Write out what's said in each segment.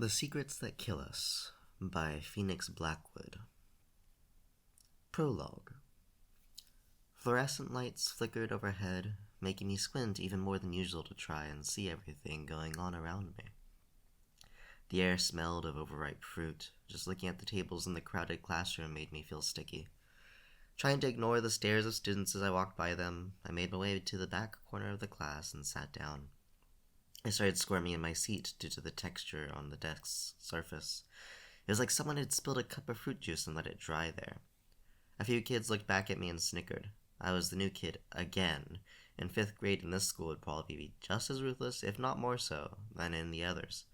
The Secrets That Kill Us by Phoenix Blackwood. Prologue. Fluorescent lights flickered overhead, making me squint even more than usual to try and see everything going on around me. The air smelled of overripe fruit. Just looking at the tables in the crowded classroom made me feel sticky. Trying to ignore the stares of students as I walked by them, I made my way to the back corner of the class and sat down. I started squirming in my seat due to the texture on the desk's surface. It was like someone had spilled a cup of fruit juice and let it dry there. A few kids looked back at me and snickered. I was the new kid again, and 5th grade in this school would probably be just as ruthless, if not more so, than in the others.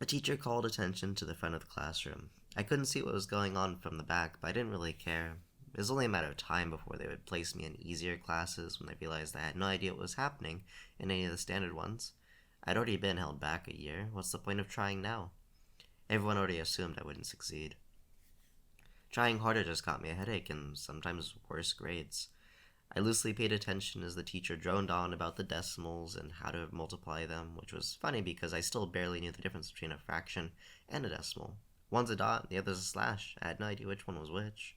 A teacher called attention to the front of the classroom. I couldn't see what was going on from the back, but I didn't really care. It was only a matter of time before they would place me in easier classes when they realized I had no idea what was happening in any of the standard ones. I'd already been held back a year. What's the point of trying now? Everyone already assumed I wouldn't succeed. Trying harder just got me a headache and sometimes worse grades. I loosely paid attention as the teacher droned on about the decimals and how to multiply them, which was funny because I still barely knew the difference between a fraction and a decimal. One's a dot, the other's a slash. I had no idea which one was which.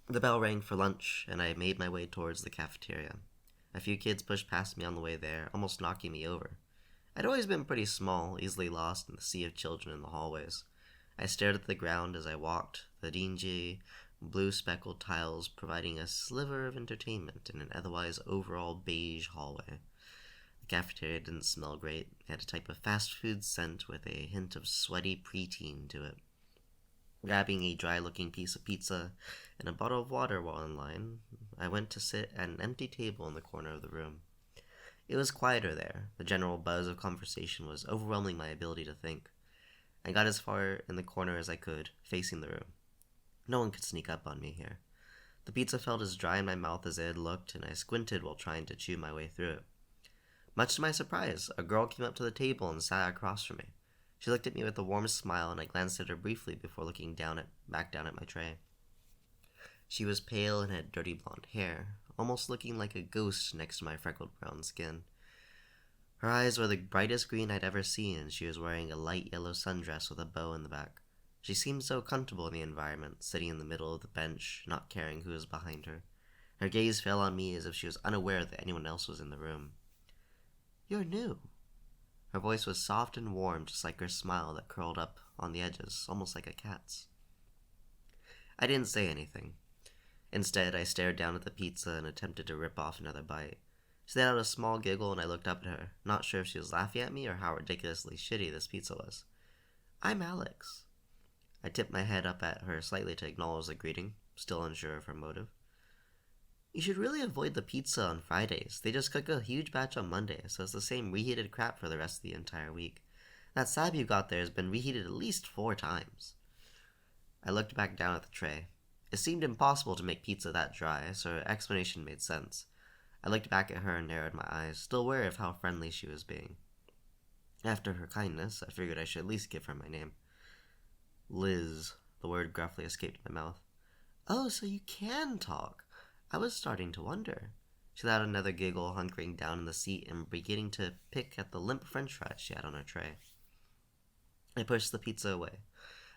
The bell rang for lunch, and I made my way towards the cafeteria. A few kids pushed past me on the way there, almost knocking me over. I'd always been pretty small, easily lost in the sea of children in the hallways. I stared at the ground as I walked, the dingy, blue-speckled tiles providing a sliver of entertainment in an otherwise overall beige hallway. The cafeteria didn't smell great. It had a type of fast food scent with a hint of sweaty preteen to it. Grabbing a dry-looking piece of pizza and a bottle of water while in line, I went to sit at an empty table in the corner of the room. It was quieter there. The general buzz of conversation was overwhelming my ability to think. I got as far in the corner as I could, facing the room. No one could sneak up on me here. The pizza felt as dry in my mouth as it had looked, and I squinted while trying to chew my way through it. Much to my surprise, a girl came up to the table and sat across from me. She looked at me with a warm smile, and I glanced at her briefly before looking back down at my tray. She was pale and had dirty blonde hair, almost looking like a ghost next to my freckled brown skin. Her eyes were the brightest green I'd ever seen, and she was wearing a light yellow sundress with a bow in the back. She seemed so comfortable in the environment, sitting in the middle of the bench, not caring who was behind her. Her gaze fell on me as if she was unaware that anyone else was in the room. "You're new." Her voice was soft and warm, just like her smile that curled up on the edges, almost like a cat's. I didn't say anything. Instead, I stared down at the pizza and attempted to rip off another bite. She let out a small giggle, and I looked up at her, not sure if she was laughing at me or how ridiculously shitty this pizza was. "I'm Alex." I tipped my head up at her slightly to acknowledge the greeting, still unsure of her motive. "You should really avoid the pizza on Fridays. They just cook a huge batch on Monday, so it's the same reheated crap for the rest of the entire week. That slab you got there has been reheated at least 4 times. I looked back down at the tray. It seemed impossible to make pizza that dry, so her explanation made sense. I looked back at her and narrowed my eyes, still wary of how friendly she was being. After her kindness, I figured I should at least give her my name. "Liz," the word gruffly escaped my mouth. "Oh, so you can talk. I was starting to wonder." She let out another giggle, hunkering down in the seat and beginning to pick at the limp french fries she had on her tray. I pushed the pizza away,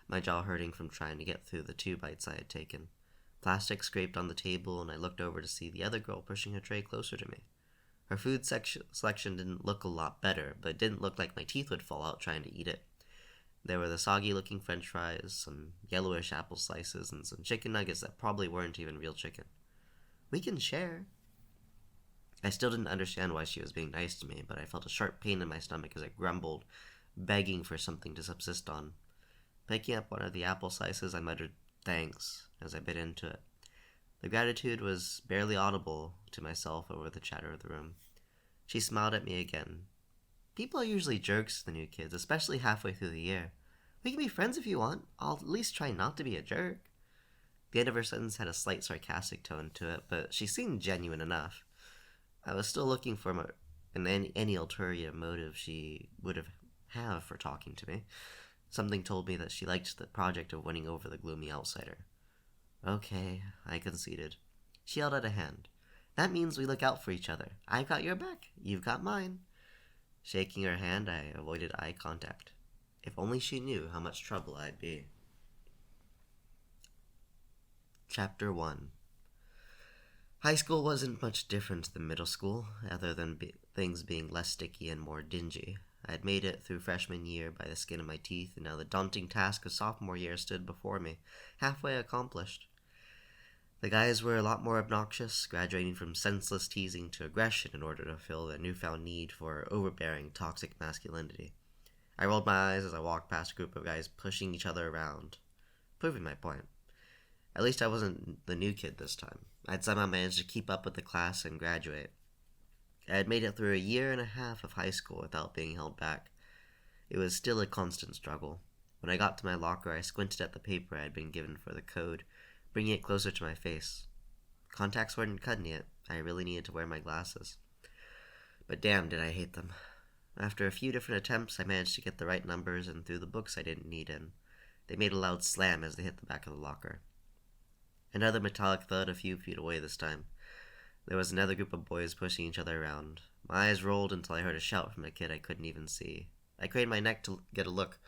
my jaw hurting from trying to get through the 2 bites I had taken. Plastic scraped on the table, and I looked over to see the other girl pushing her tray closer to me. Her food selection didn't look a lot better, but it didn't look like my teeth would fall out trying to eat it. There were the soggy-looking french fries, some yellowish apple slices, and some chicken nuggets that probably weren't even real chicken. "We can share." I still didn't understand why she was being nice to me, but I felt a sharp pain in my stomach as I grumbled, begging for something to subsist on. Picking up one of the apple slices, I muttered thanks as I bit into it. The gratitude was barely audible to myself over the chatter of the room. She smiled at me again. "People are usually jerks to the new kids, especially halfway through the year. We can be friends if you want. I'll at least try not to be a jerk." The end of her sentence had a slight sarcastic tone to it, but she seemed genuine enough. I was still looking for any ulterior motive she would have for talking to me. Something told me that she liked the project of winning over the gloomy outsider. "Okay," I conceded. She held out a hand. "That means we look out for each other. I've got your back. You've got mine." Shaking her hand, I avoided eye contact. If only she knew how much trouble I'd be. Chapter 1. High school wasn't much different than middle school, other than things being less sticky and more dingy. I had made it through freshman year by the skin of my teeth, and now the daunting task of sophomore year stood before me, halfway accomplished. The guys were a lot more obnoxious, graduating from senseless teasing to aggression in order to fill their newfound need for overbearing, toxic masculinity. I rolled my eyes as I walked past a group of guys pushing each other around, proving my point. At least I wasn't the new kid this time. I'd somehow managed to keep up with the class and graduate. I had made it through a year and a half of high school without being held back. It was still a constant struggle. When I got to my locker, I squinted at the paper I had been given for the code, bringing it closer to my face. Contacts weren't cutting it. I really needed to wear my glasses. But damn, did I hate them. After a few different attempts, I managed to get the right numbers and threw the books I didn't need in. They made a loud slam as they hit the back of the locker. Another metallic thud a few feet away this time. There was another group of boys pushing each other around. My eyes rolled until I heard a shout from a kid I couldn't even see. I craned my neck to get a look.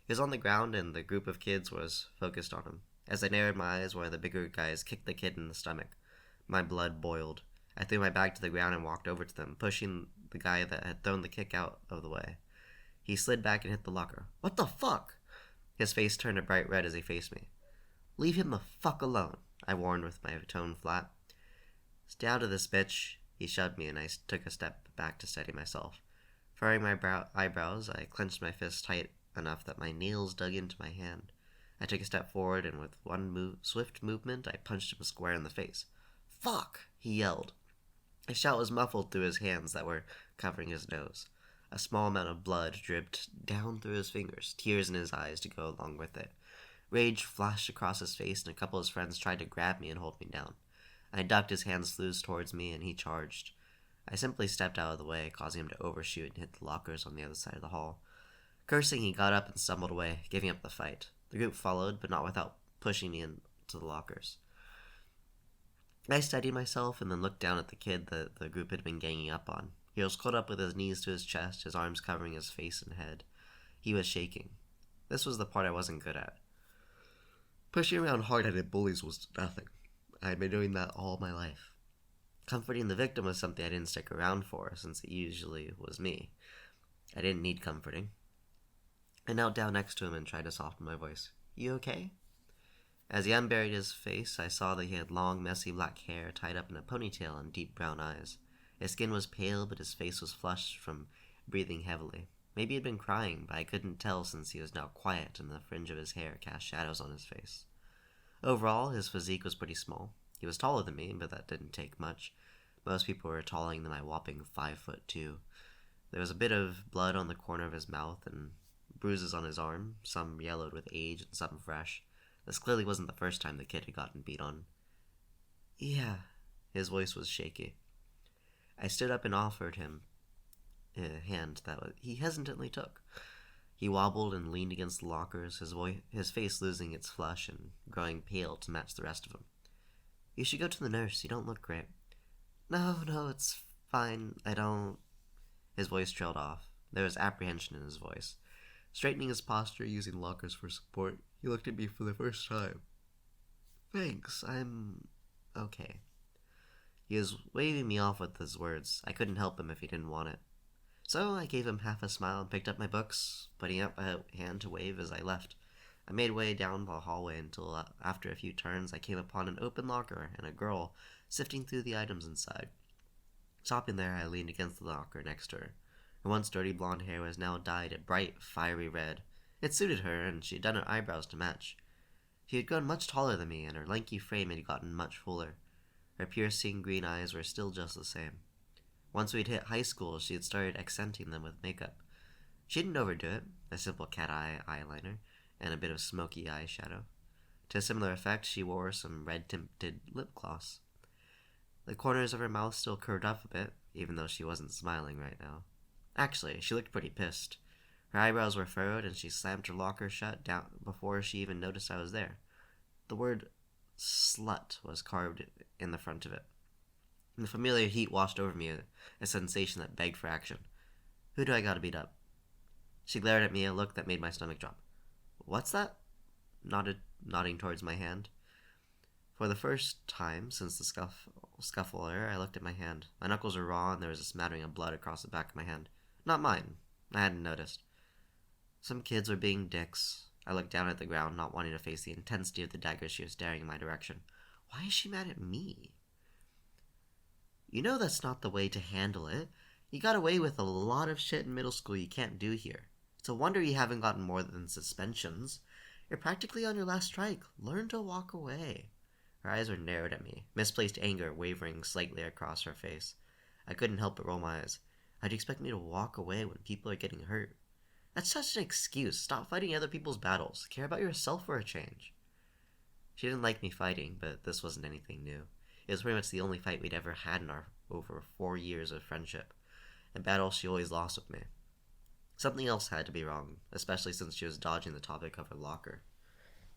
He was on the ground and the group of kids was focused on him. As I narrowed my eyes, one of the bigger guys kicked the kid in the stomach. My blood boiled. I threw my bag to the ground and walked over to them, pushing the guy that had thrown the kick out of the way. He slid back and hit the locker. "What the fuck?" His face turned a bright red as he faced me. "Leave him the fuck alone," I warned with my tone flat. "Stay out of this, bitch." He shoved me and I took a step back to steady myself. Furrowing my eyebrows, I clenched my fist tight enough that my nails dug into my hand. I took a step forward and with one swift movement, I punched him square in the face. "Fuck!" he yelled. His shout was muffled through his hands that were covering his nose. A small amount of blood dripped down through his fingers, tears in his eyes to go along with it. Rage flashed across his face, and a couple of his friends tried to grab me and hold me down. I ducked, his hands loose towards me, and he charged. I simply stepped out of the way, causing him to overshoot and hit the lockers on the other side of the hall. Cursing, he got up and stumbled away, giving up the fight. The group followed, but not without pushing me into the lockers. I steadied myself and then looked down at the kid that the group had been ganging up on. He was curled up with his knees to his chest, his arms covering his face and head. He was shaking. This was the part I wasn't good at. Pushing around hard-headed bullies was nothing. I had been doing that all my life. Comforting the victim was something I didn't stick around for, since it usually was me. I didn't need comforting. I knelt down next to him and tried to soften my voice. "You okay?" As he unburied his face, I saw that he had long, messy black hair tied up in a ponytail and deep brown eyes. His skin was pale, but his face was flushed from breathing heavily. Maybe he had been crying, but I couldn't tell since he was now quiet and the fringe of his hair cast shadows on his face. Overall, his physique was pretty small. He was taller than me, but that didn't take much. Most people were taller than my whopping 5'2". There was a bit of blood on the corner of his mouth and bruises on his arm, some yellowed with age and some fresh. This clearly wasn't the first time the kid had gotten beat on. "Yeah." His voice was shaky. I stood up and offered him a hand that he hesitantly took. He wobbled and leaned against the lockers, his face losing its flush and growing pale to match the rest of him. "You should go to the nurse. You don't look great." No, it's fine. I don't..." His voice trailed off. There was apprehension in his voice. Straightening his posture, using lockers for support, he looked at me for the first time. "Thanks, I'm okay." He was waving me off with his words. I couldn't help him if he didn't want it. So I gave him half a smile and picked up my books, putting up a hand to wave as I left. I made way down the hallway until, after a few turns, I came upon an open locker and a girl sifting through the items inside. Stopping there, I leaned against the locker next to her. Her once dirty blonde hair was now dyed a bright, fiery red. It suited her, and she had done her eyebrows to match. She had grown much taller than me, and her lanky frame had gotten much fuller. Her piercing green eyes were still just the same. Once we'd hit high school, she had started accenting them with makeup. She didn't overdo it, a simple cat eye eyeliner, and a bit of smoky eyeshadow. To a similar effect, she wore some red-tinted lip gloss. The corners of her mouth still curved up a bit, even though she wasn't smiling right now. Actually, she looked pretty pissed. Her eyebrows were furrowed, and she slammed her locker shut down before she even noticed I was there. The word "slut" was carved in the front of it. The familiar heat washed over me, a sensation that begged for action. Who do I gotta beat up? She glared at me, a look that made my stomach drop. What's that? Nodding towards my hand. For the first time since the scuffle era, I looked at my hand. My knuckles were raw, and there was a smattering of blood across the back of my hand. Not mine. I hadn't noticed. Some kids were being dicks. I looked down at the ground, not wanting to face the intensity of the dagger she was staring in my direction. Why is she mad at me? You know that's not the way to handle it. You got away with a lot of shit in middle school you can't do here. It's a wonder you haven't gotten more than suspensions. You're practically on your last strike. Learn to walk away. Her eyes were narrowed at me, misplaced anger wavering slightly across her face. I couldn't help but roll my eyes. How'd you expect me to walk away when people are getting hurt? That's such an excuse. Stop fighting other people's battles. Care about yourself for a change. She didn't like me fighting, but this wasn't anything new. It was pretty much the only fight we'd ever had in our over 4 years of friendship. In battle, she always lost with me. Something else had to be wrong, especially since she was dodging the topic of her locker.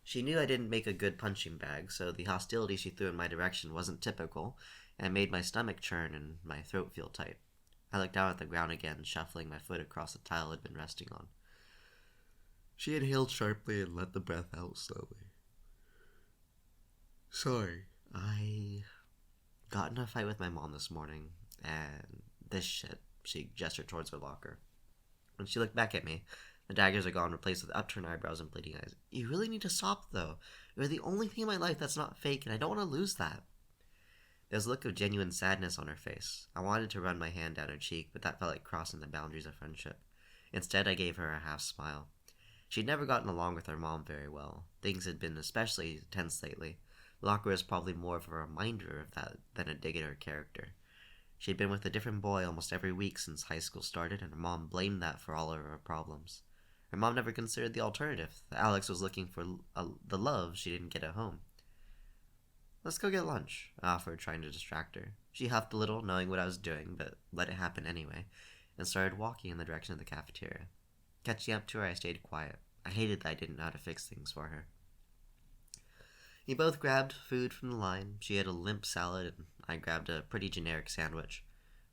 She knew I didn't make a good punching bag, so the hostility she threw in my direction wasn't typical, and made my stomach churn and my throat feel tight. I looked down at the ground again, shuffling my foot across the tile I'd been resting on. She inhaled sharply and let the breath out slowly. Sorry, I got in a fight with my mom this morning, and this shit. She gestured towards her locker. When she looked back at me, the daggers are gone, replaced with upturned eyebrows and bleeding eyes. You really need to stop, though. You're the only thing in my life that's not fake, and I don't want to lose that. There was a look of genuine sadness on her face. I wanted to run my hand down her cheek, but that felt like crossing the boundaries of friendship. Instead, I gave her a half smile. She'd never gotten along with her mom very well. Things had been especially tense lately. The locker was probably more of a reminder of that than a dig at her character. She'd been with a different boy almost every week since high school started, and her mom blamed that for all of her problems. Her mom never considered the alternative, that Alex was looking for the love she didn't get at home. Let's go get lunch, I offered, trying to distract her. She huffed a little, knowing what I was doing, but let it happen anyway, and started walking in the direction of the cafeteria. Catching up to her, I stayed quiet. I hated that I didn't know how to fix things for her. We both grabbed food from the line. She had a limp salad, and I grabbed a pretty generic sandwich.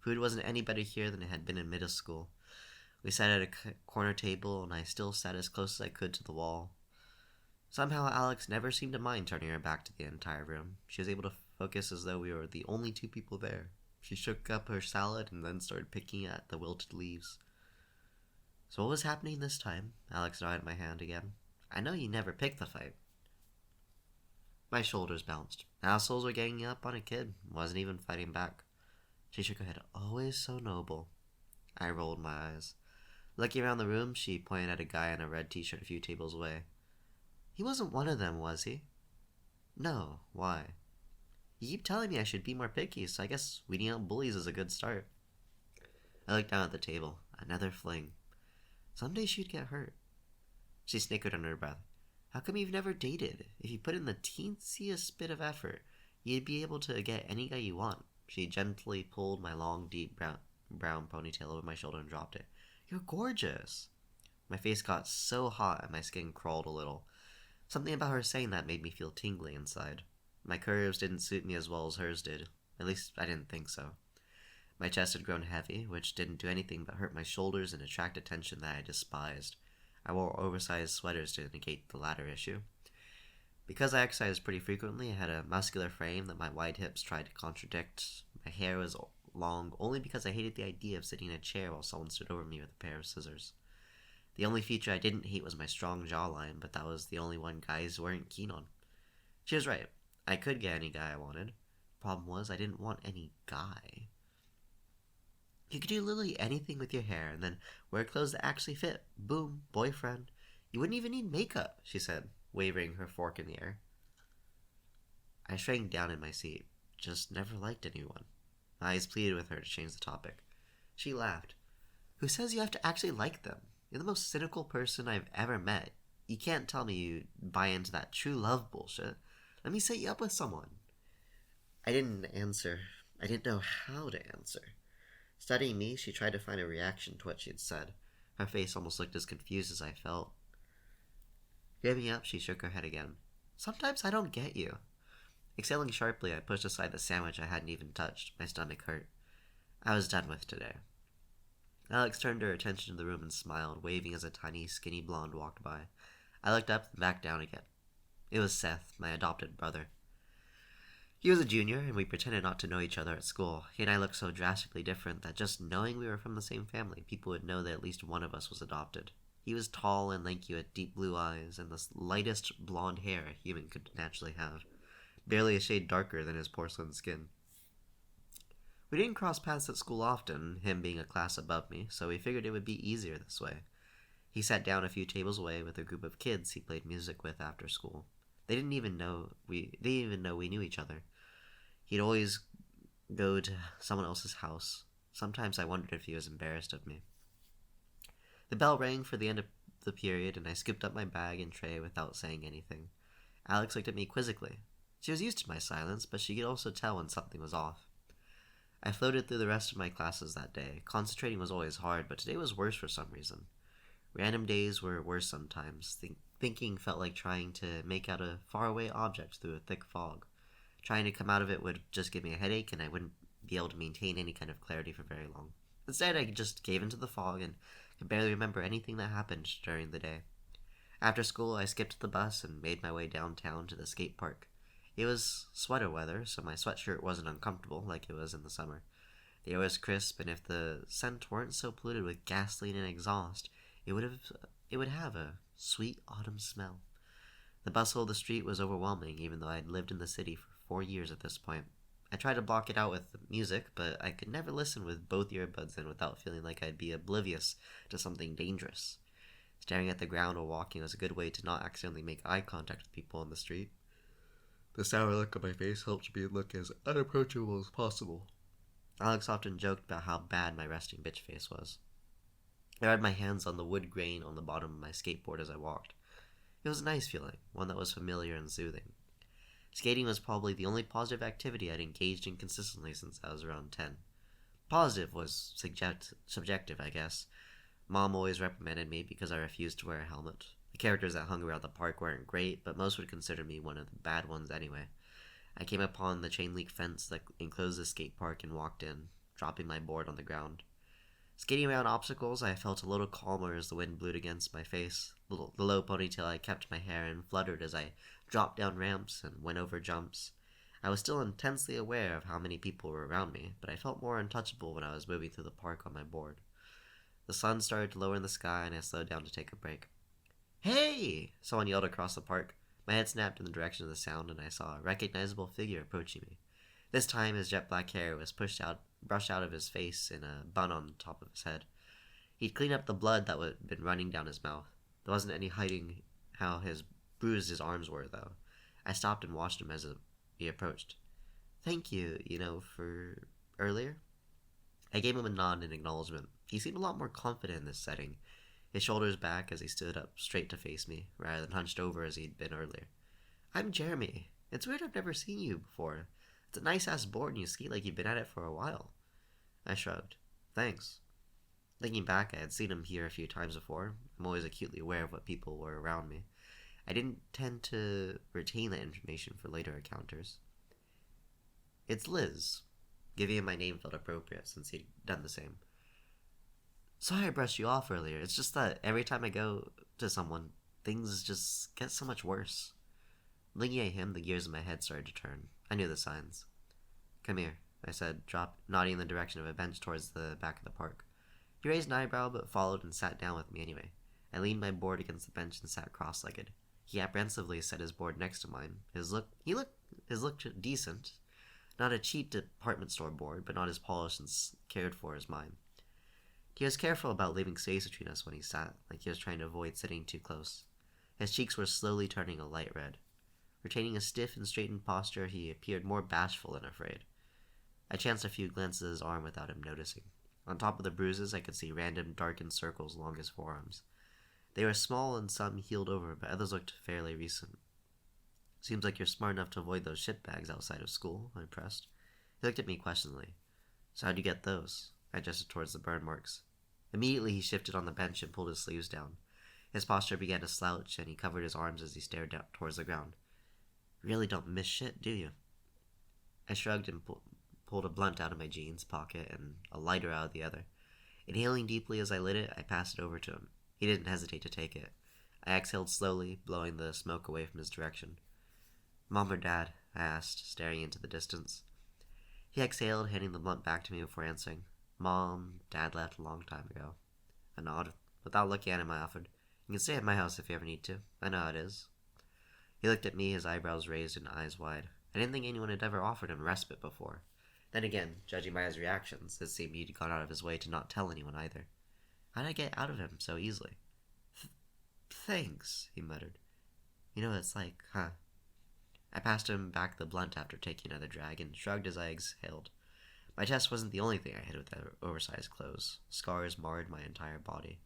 Food wasn't any better here than it had been in middle school. We sat at a corner table, and I still sat as close as I could to the wall. Somehow Alex never seemed to mind turning her back to the entire room. She was able to focus as though we were the only two people there. She shook up her salad and then started picking at the wilted leaves. So what was happening this time? Alex nodded my hand again. I know you never picked the fight. My shoulders bounced. Assholes were ganging up on a kid. Wasn't even fighting back. She shook her head. Always so noble. I rolled my eyes. Looking around the room, she pointed at a guy in a red t-shirt a few tables away. He wasn't one of them, was he? No. Why? You keep telling me I should be more picky, so I guess weeding out bullies is a good start. I looked down at the table. Another fling. Someday she'd get hurt. She snickered under her breath. How come you've never dated? If you put in the teensiest bit of effort, you'd be able to get any guy you want. She gently pulled my long, deep brown ponytail over my shoulder and dropped it. You're gorgeous. My face got so hot and my skin crawled a little. Something about her saying that made me feel tingly inside. My curves didn't suit me as well as hers did. At least, I didn't think so. My chest had grown heavy, which didn't do anything but hurt my shoulders and attract attention that I despised. I wore oversized sweaters to negate the latter issue. Because I exercised pretty frequently, I had a muscular frame that my wide hips tried to contradict. My hair was long only because I hated the idea of sitting in a chair while someone stood over me with a pair of scissors. The only feature I didn't hate was my strong jawline, but that was the only one guys weren't keen on. She was right. I could get any guy I wanted. Problem was, I didn't want any guy. You could do literally anything with your hair and then wear clothes that actually fit. Boom, boyfriend. You wouldn't even need makeup, she said, waving her fork in the air. I shrank down in my seat. Just never liked anyone. My eyes pleaded with her to change the topic. She laughed. Who says you have to actually like them? You're the most cynical person I've ever met. You can't tell me you buy into that true love bullshit. Let me set you up with someone. I didn't answer. I didn't know how to answer. Studying me, she tried to find a reaction to what she had said. Her face almost looked as confused as I felt. Giving up, she shook her head again. Sometimes I don't get you. Exhaling sharply, I pushed aside the sandwich I hadn't even touched. My stomach hurt. I was done with today. Alex turned her attention to the room and smiled, waving as a tiny, skinny blonde walked by. I looked up and back down again. It was Seth, my adopted brother. He was a junior, and we pretended not to know each other at school. He and I looked so drastically different that just knowing we were from the same family, people would know that at least one of us was adopted. He was tall and lanky with deep blue eyes and the lightest blonde hair a human could naturally have, barely a shade darker than his porcelain skin. We didn't cross paths at school often, him being a class above me, so we figured it would be easier this way. He sat down a few tables away with a group of kids he played music with after school. They didn't even know we knew each other. He'd always go to someone else's house. Sometimes I wondered if he was embarrassed of me. The bell rang for the end of the period, and I scooped up my bag and tray without saying anything. Alex looked at me quizzically. She was used to my silence, but she could also tell when something was off. I floated through the rest of my classes that day. Concentrating was always hard, but today was worse for some reason. Random days were worse sometimes. Thinking felt like trying to make out a faraway object through a thick fog. Trying to come out of it would just give me a headache, and I wouldn't be able to maintain any kind of clarity for very long. Instead, I just gave into the fog and could barely remember anything that happened during the day. After school, I skipped the bus and made my way downtown to the skate park. It was sweater weather, so my sweatshirt wasn't uncomfortable like it was in the summer. The air was crisp, and if the scent weren't so polluted with gasoline and exhaust, it would have a sweet autumn smell. The bustle of the street was overwhelming, even though I had lived in the city for 4 years at this point. I tried to block it out with music, but I could never listen with both earbuds in without feeling like I'd be oblivious to something dangerous. Staring at the ground while walking was a good way to not accidentally make eye contact with people on the street. The sour look on my face helped me look as unapproachable as possible. Alex often joked about how bad my resting bitch face was. I had my hands on the wood grain on the bottom of my skateboard as I walked. It was a nice feeling, one that was familiar and soothing. Skating was probably the only positive activity I'd engaged in consistently since I was around 10. Positive was subjective, I guess. Mom always reprimanded me because I refused to wear a helmet. The characters that hung around the park weren't great, but most would consider me one of the bad ones anyway. I came upon the chain-link fence that enclosed the skate park and walked in, dropping my board on the ground. Skating around obstacles, I felt a little calmer as the wind blew against my face. The low ponytail I kept my hair in fluttered as I dropped down ramps and went over jumps. I was still intensely aware of how many people were around me, but I felt more untouchable when I was moving through the park on my board. The sun started to lower in the sky, and I slowed down to take a break. "Hey!" someone yelled across the park. My head snapped in the direction of the sound, and I saw a recognizable figure approaching me. This time, his jet black hair was brushed out of his face in a bun on the top of his head. He'd cleaned up the blood that had been running down his mouth. There wasn't any hiding how bruised his arms were, though. I stopped and watched him as he approached. "Thank you, for earlier." I gave him a nod in acknowledgement. He seemed a lot more confident in this setting, his shoulders back as he stood up straight to face me, rather than hunched over as he'd been earlier. "I'm Jeremy. It's weird I've never seen you before. It's a nice-ass board and you skate like you've been at it for a while." I shrugged. "Thanks." Thinking back, I had seen him here a few times before. I'm always acutely aware of what people were around me. I didn't tend to retain that information for later encounters. "It's Liz." Giving him my name felt appropriate since he'd done the same. "Sorry I brushed you off earlier. It's just that every time I go to someone, things just get so much worse." Looking at him, the gears in my head started to turn. I knew the signs. "Come here," I said, nodding in the direction of a bench towards the back of the park. He raised an eyebrow, but followed and sat down with me anyway. I leaned my board against the bench and sat cross-legged. He apprehensively set his board next to mine. His look decent. Not a cheap department store board, but not as polished and cared for as mine. He was careful about leaving space between us when he sat, like he was trying to avoid sitting too close. His cheeks were slowly turning a light red. Retaining a stiff and straightened posture, he appeared more bashful than afraid. I chanced a few glances at his arm without him noticing. On top of the bruises, I could see random darkened circles along his forearms. They were small and some healed over, but others looked fairly recent. "Seems like you're smart enough to avoid those shit bags outside of school," I pressed. He looked at me questioningly. "So how'd you get those?" I gestured towards the burn marks. Immediately he shifted on the bench and pulled his sleeves down. His posture began to slouch, and he covered his arms as he stared down towards the ground. "Really don't miss shit, do you?" I shrugged and pulled a blunt out of my jeans pocket and a lighter out of the other. Inhaling deeply as I lit it, I passed it over to him. He didn't hesitate to take it. I exhaled slowly, blowing the smoke away from his direction. Mom or Dad? I asked, staring into the distance. He exhaled, handing the blunt back to me before answering. Mom, Dad left a long time ago. I nodded. Without looking at him, I offered, You can stay at my house if you ever need to. I know how it is. He looked at me, his eyebrows raised and eyes wide. I didn't think anyone had ever offered him respite before. Then again, judging by his reactions, it seemed he'd gone out of his way to not tell anyone either. How did I get out of him so easily? Thanks, he muttered. You know what it's like, huh? I passed him back the blunt after taking another drag and shrugged as I exhaled. My chest wasn't the only thing I hid with the oversized clothes. Scars marred my entire body.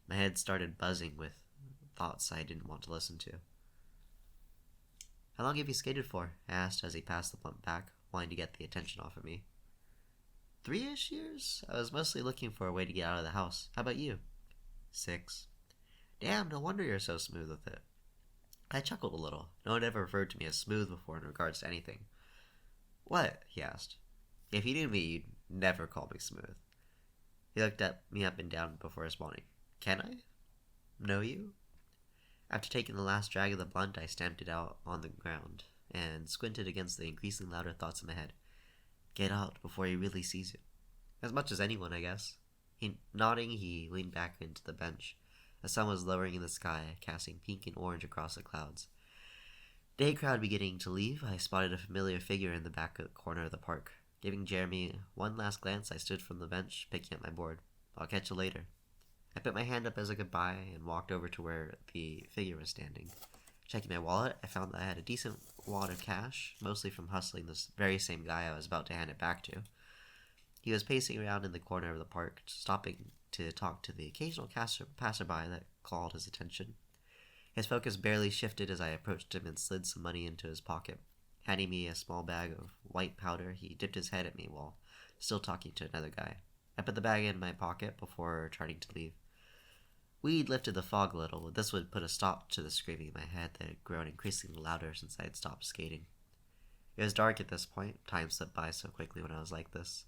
My head started buzzing with thoughts I didn't want to listen to. How long have you skated for? I asked as he passed the blunt back, wanting to get the attention off of me. 3-ish years? I was mostly looking for a way to get out of the house. How about you? 6. Damn, no wonder you're so smooth with it. I chuckled a little. No one had ever referred to me as smooth before in regards to anything. What? He asked. If you knew me, you'd never call me smooth. He looked at me up and down before responding. Can I? Know you? After taking the last drag of the blunt, I stamped it out on the ground and squinted against the increasingly louder thoughts in my head. Get out before he really sees you. As much as anyone, I guess. Nodding, he leaned back into the bench. The sun was lowering in the sky, casting pink and orange across the clouds. Day crowd beginning to leave, I spotted a familiar figure in the back corner of the park. Giving Jeremy one last glance, I stood from the bench, picking up my board. I'll catch you later. I put my hand up as a goodbye and walked over to where the figure was standing. Checking my wallet, I found that I had a decent wad of cash, mostly from hustling this very same guy I was about to hand it back to. He was pacing around in the corner of the park, stopping to talk to the occasional passerby that called his attention. His focus barely shifted as I approached him and slid some money into his pocket. Handing me a small bag of white powder, he dipped his head at me while still talking to another guy. I put the bag in my pocket before turning to leave. Weed lifted the fog a little, but this would put a stop to the screaming in my head that had grown increasingly louder since I had stopped skating. It was dark at this point. Time slipped by so quickly when I was like this.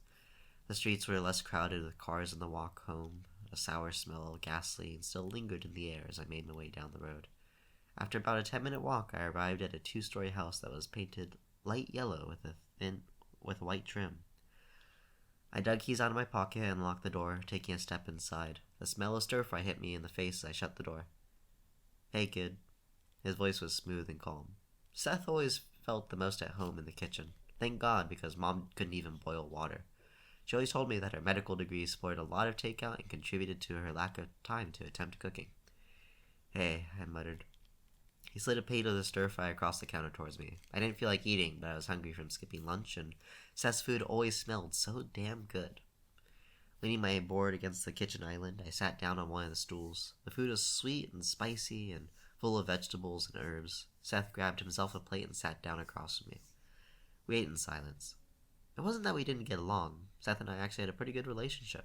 The streets were less crowded with cars on the walk home. A sour smell of gasoline still lingered in the air as I made my way down the road. After about a 10-minute walk, I arrived at a 2-story house that was painted light yellow with white trim. I dug keys out of my pocket and locked the door, taking a step inside. The smell of stir-fry hit me in the face as I shut the door. Hey, kid. His voice was smooth and calm. Seth always felt the most at home in the kitchen. Thank God, because Mom couldn't even boil water. She always told me that her medical degree supported a lot of takeout and contributed to her lack of time to attempt cooking. Hey, I muttered. He slid a plate of the stir-fry across the counter towards me. I didn't feel like eating, but I was hungry from skipping lunch, and Seth's food always smelled so damn good. Leaning my board against the kitchen island, I sat down on one of the stools. The food was sweet and spicy and full of vegetables and herbs. Seth grabbed himself a plate and sat down across from me. We ate in silence. It wasn't that we didn't get along. Seth and I actually had a pretty good relationship.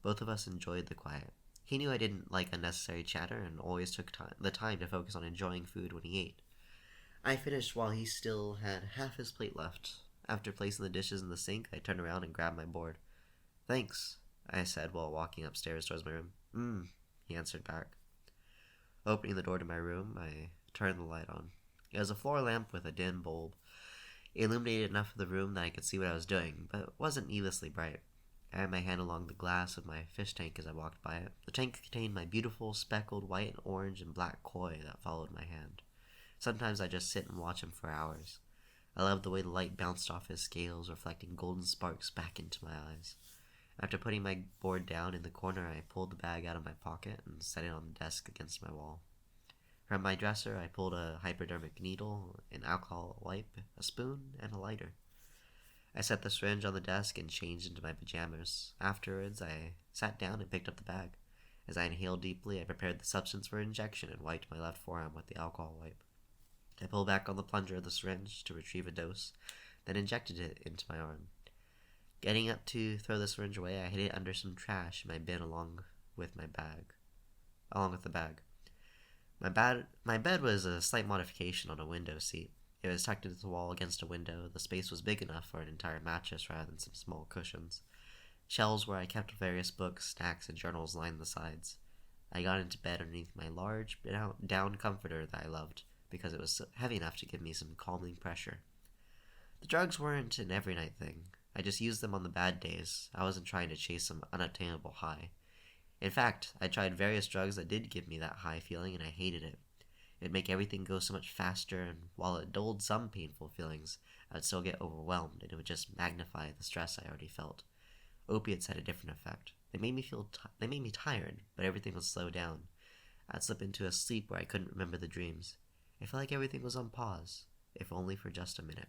Both of us enjoyed the quiet. He knew I didn't like unnecessary chatter and always took the time to focus on enjoying food when he ate. I finished while he still had half his plate left. After placing the dishes in the sink, I turned around and grabbed my board. Thanks, I said while walking upstairs towards my room. He answered back. Opening the door to my room, I turned the light on. It was a floor lamp with a dim bulb. It illuminated enough of the room that I could see what I was doing, but it wasn't needlessly bright. I had my hand along the glass of my fish tank as I walked by it. The tank contained my beautiful speckled white and orange and black koi that followed my hand. Sometimes I just sit and watch him for hours. I loved the way the light bounced off his scales, reflecting golden sparks back into my eyes. After putting my board down in the corner, I pulled the bag out of my pocket and set it on the desk against my wall. From my dresser, I pulled a hypodermic needle, an alcohol wipe, a spoon, and a lighter. I set the syringe on the desk and changed into my pajamas. Afterwards, I sat down and picked up the bag. As I inhaled deeply, I prepared the substance for injection and wiped my left forearm with the alcohol wipe. I pulled back on the plunger of the syringe to retrieve a dose, then injected it into my arm. Getting up to throw the syringe away, I hid it under some trash in my bin along with the bag. My bed was a slight modification on a window seat. It was tucked into the wall against a window. The space was big enough for an entire mattress rather than some small cushions. Shelves where I kept various books, snacks, and journals lined the sides. I got into bed underneath my large down comforter that I loved because it was heavy enough to give me some calming pressure. The drugs weren't an every night thing. I just used them on the bad days. I wasn't trying to chase some unattainable high. In fact, I tried various drugs that did give me that high feeling, and I hated it. It'd make everything go so much faster, and while it dulled some painful feelings, I'd still get overwhelmed, and it would just magnify the stress I already felt. Opiates had a different effect. They made me tired, but everything would slow down. I'd slip into a sleep where I couldn't remember the dreams. It felt like everything was on pause, if only for just a minute.